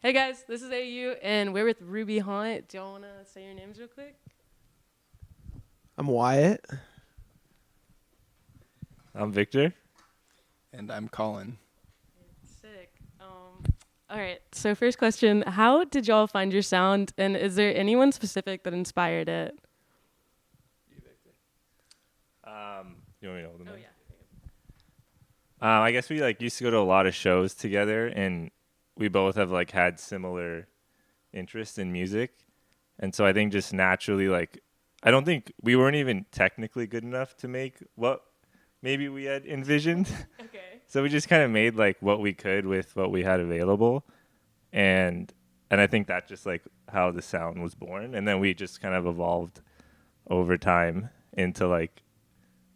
Hey guys, this is AU, and we're with Ruby Haunt. Do y'all want to say your names real quick? I'm Wyatt. I'm Victor. And I'm Colin. Sick. All right, so first question, how did y'all find your sound, and is there anyone specific that inspired it? You, Victor. You want me to hold them? Oh, yeah. I guess we used to go to a lot of shows together, and we both have had similar interests in music, and so I think just naturally I don't think we weren't even technically good enough to make what maybe we had envisioned. Okay. So we just kind of made what we could with what we had available, and I think that just how the sound was born, and then we just kind of evolved over time into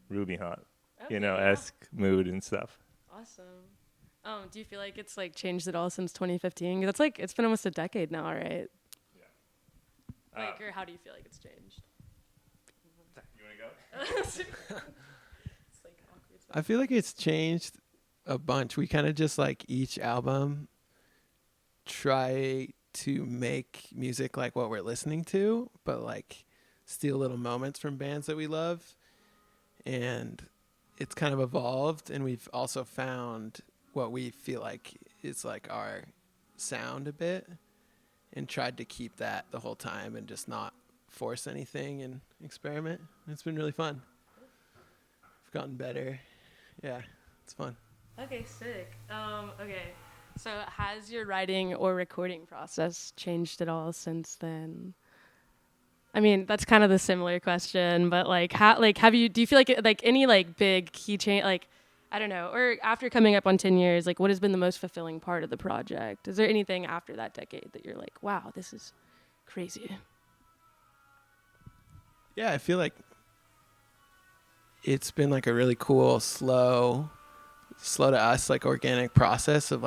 Ruby Haunt, Okay, esque mood and stuff. Awesome. Do you feel like it's changed at all since 2015? 'Cause that's it's been almost a decade now, right? Yeah. Or how do you feel like it's changed? You want to go? It's awkward. I feel like it's changed a bunch. We kind of just each album try to make music like what we're listening to, but steal little moments from bands that we love. And it's kind of evolved, and we've also found what we feel like is our sound a bit, and tried to keep that the whole time and just not force anything and experiment. It's been really fun. We've gotten better. Yeah, it's fun. Okay, sick. Okay. So has your writing or recording process changed at all since then? I mean, that's kind of the similar question, but how have you do you feel any big key change I don't know, or after coming up on 10 years, what has been the most fulfilling part of the project? Is there anything after that decade that you're wow, this is crazy? Yeah, I feel like it's been a really cool, slow to us, organic process of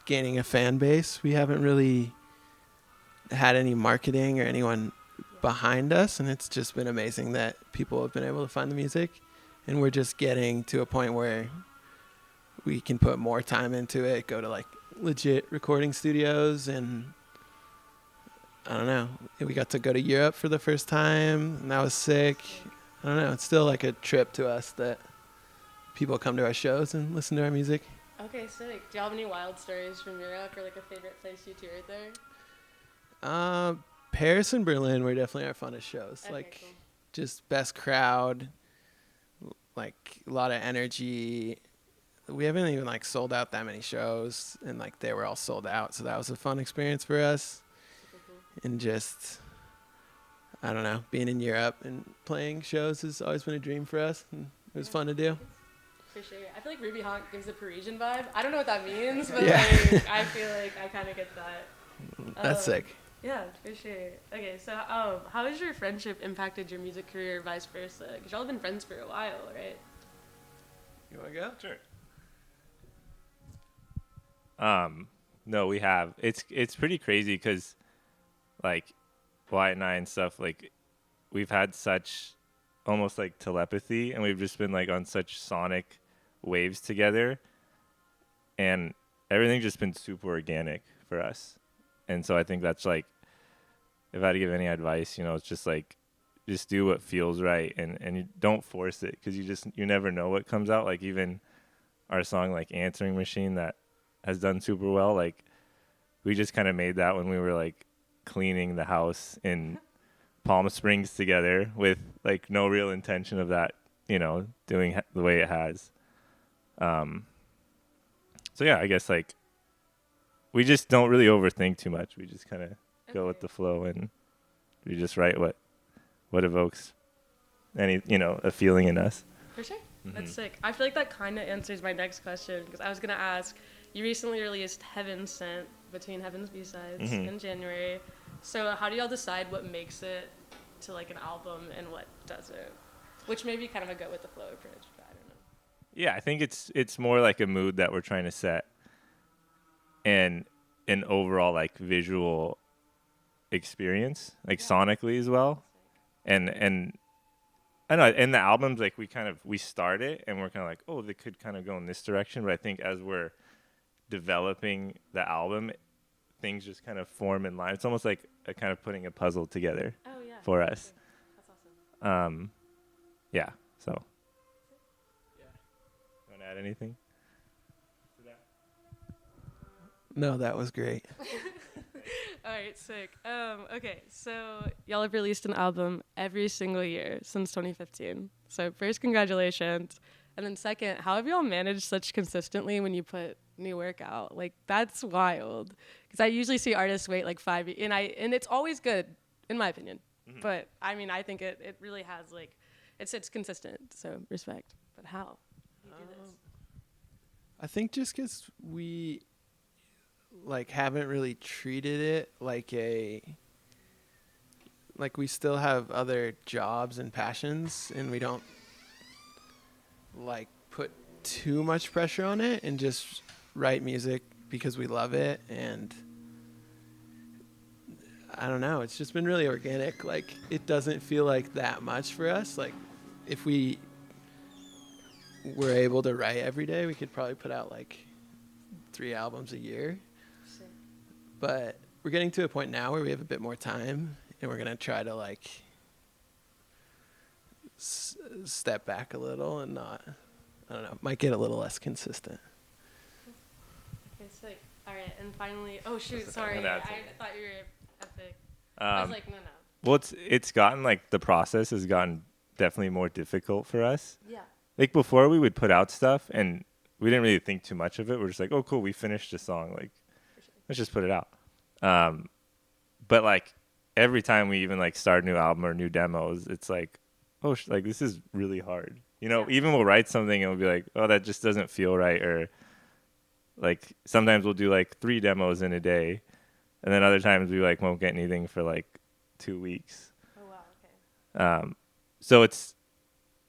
gaining a fan base. We haven't really had any marketing or anyone behind us, and it's just been amazing that people have been able to find the music, and we're just getting to a point where we can put more time into it, go to legit recording studios, and I don't know, we got to go to Europe for the first time, and that was sick. I don't know, it's still a trip to us that people come to our shows and listen to our music. Okay, sick. Do y'all have any wild stories from Europe or a favorite place you toured there? Paris and Berlin were definitely our funnest shows. Okay, cool. Just best crowd, a lot of energy. We haven't even sold out that many shows, and they were all sold out, so that was a fun experience for us. And just, I don't know, being in Europe and playing shows has always been a dream for us, and it was fun to do. For sure. I feel Ruby Haunt gives a Parisian vibe. I don't know what that means, but Yeah. I feel I kind of get that. That's sick. Yeah, for sure. Okay, so how has your friendship impacted your music career, vice versa? Because y'all have been friends for a while, right? You want to go? Sure. No, we have. It's pretty crazy because, Wyatt and I and stuff, we've had such almost telepathy, and we've just been on such sonic waves together, and everything's just been super organic for us. And so I think that's if I had to give any advice, it's just do what feels right, and you don't force it, because you never know what comes out. Even our song Answering Machine that has done super well, we just kind of made that when we were cleaning the house in Palm Springs together with no real intention of that, doing the way it has. So yeah, I guess we just don't really overthink too much. We just kind of go with the flow, and we just write what evokes any, a feeling in us. For sure. Mm-hmm. That's sick. I feel that kind of answers my next question, because I was going to ask, you recently released Heaven Sent, Between Heaven's B-Sides, in January. So how do y'all decide what makes it to an album and what doesn't? Which may be kind of a go with the flow approach, but I don't know. Yeah, I think it's more a mood that we're trying to set, and an overall visual experience, sonically as well. And I don't know, in the albums we start it and we're kind of they could kind of go in this direction, but I think as we're developing the album, things just kind of form in line. It's almost like a kind of putting a puzzle together Oh yeah. for us. That's awesome. Yeah. So. You want to add anything? No, that was great. All right, sick. Okay, so y'all have released an album every single year since 2015. So first, congratulations. And then second, how have y'all managed such consistently when you put new work out? Like, that's wild. Because I usually see artists wait like 5 years, and it's always good, in my opinion. Mm-hmm. But, I mean, I think it really has, like, it's consistent, so respect. But how? You do this? I think just because we like haven't really treated it like we still have other jobs and passions, and we don't like put too much pressure on it and just write music because we love it. And I don't know, it's just been really organic. Like, it doesn't feel like that much for us. Like, if we were able to write every day, we could probably put out like 3 albums a year. Sick. But we're getting to a point now where we have a bit more time, and we're going to try to like step back a little and not, I don't know, might get a little less consistent. Okay, sick. All right, and finally, oh shoot, That's sorry. okay. I That's okay. thought you were epic. I was like, no. Well, it's gotten like the process has gotten definitely more difficult for us. Yeah. Like before, we would put out stuff and we didn't really think too much of it. We're just like, oh, cool, we finished a song. Like, let's just put it out. But like every time we even like start a new album or new demos, it's like, oh, like this is really hard. You know, Yeah. even we'll write something and we'll be like, oh, that just doesn't feel right. Or like sometimes we'll do like 3 demos in a day, and then other times we like won't get anything for like 2 weeks. Oh wow. Okay. So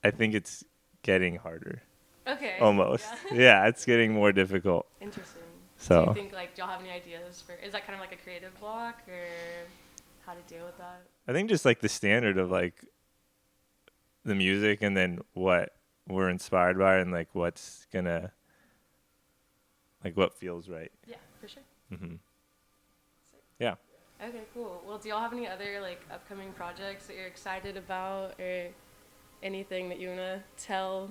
I think it's getting harder. Okay. Almost. Yeah. Yeah, it's getting more difficult. Interesting. So. Do you think like do y'all have any ideas for? Is that kind of like a creative block or how to deal with that? I think just like the standard of like the music and then what we're inspired by and like what's gonna like what feels right. Yeah, for sure. Mm-hmm. Yeah. Okay, cool. Well, do y'all have any other like upcoming projects that you're excited about or anything that you wanna tell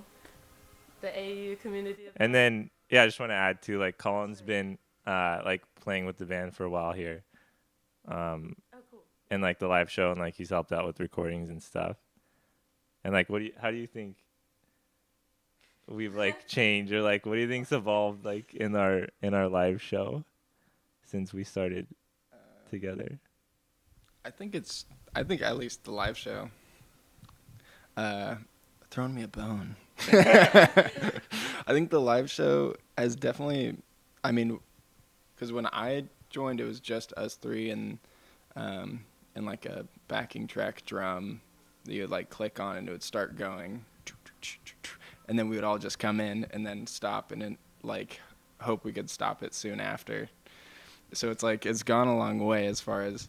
the AU community about? And then yeah, I just want to add too, like Colin's been like playing with the band for a while here. Oh, cool. And like the live show, and like he's helped out with recordings and stuff. And like how do you think we've like changed, or like what do you think's evolved like in our live show since we started together? I think at least the live show throwing me a bone. I think the live show has definitely, I mean, because when I joined, it was just us 3 and like a backing track drum that you would like click on and it would start going, and then we would all just come in and then stop and then like hope we could stop it soon after. So it's like it's gone a long way as far as,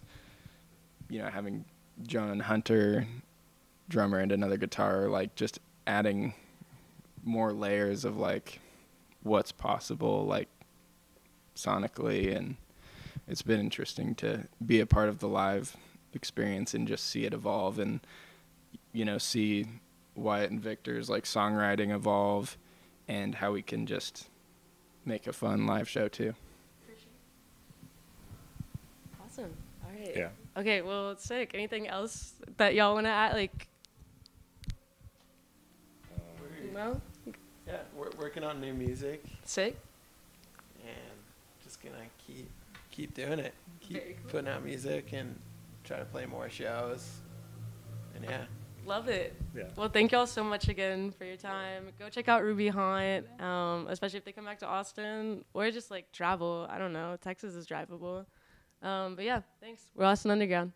you know, having John and Hunter, drummer, and another guitar, like just adding more layers of like what's possible like sonically, and it's been interesting to be a part of the live experience and just see it evolve and, you know, see Wyatt and Victor's like songwriting evolve and how we can just make a fun live show too. For sure. Awesome. All right. Yeah. Okay, well, sick. Anything else that y'all want to add? Like, no? Yeah, we're working on new music Sick. and just gonna keep doing it. Keep Very cool. putting out music and try to play more shows. And yeah. Love it. Yeah. Well, thank y'all so much again for your time. Go check out Ruby Hunt, especially if they come back to Austin or just like travel. I don't know. Texas is drivable. But yeah, thanks. We're Austin Underground.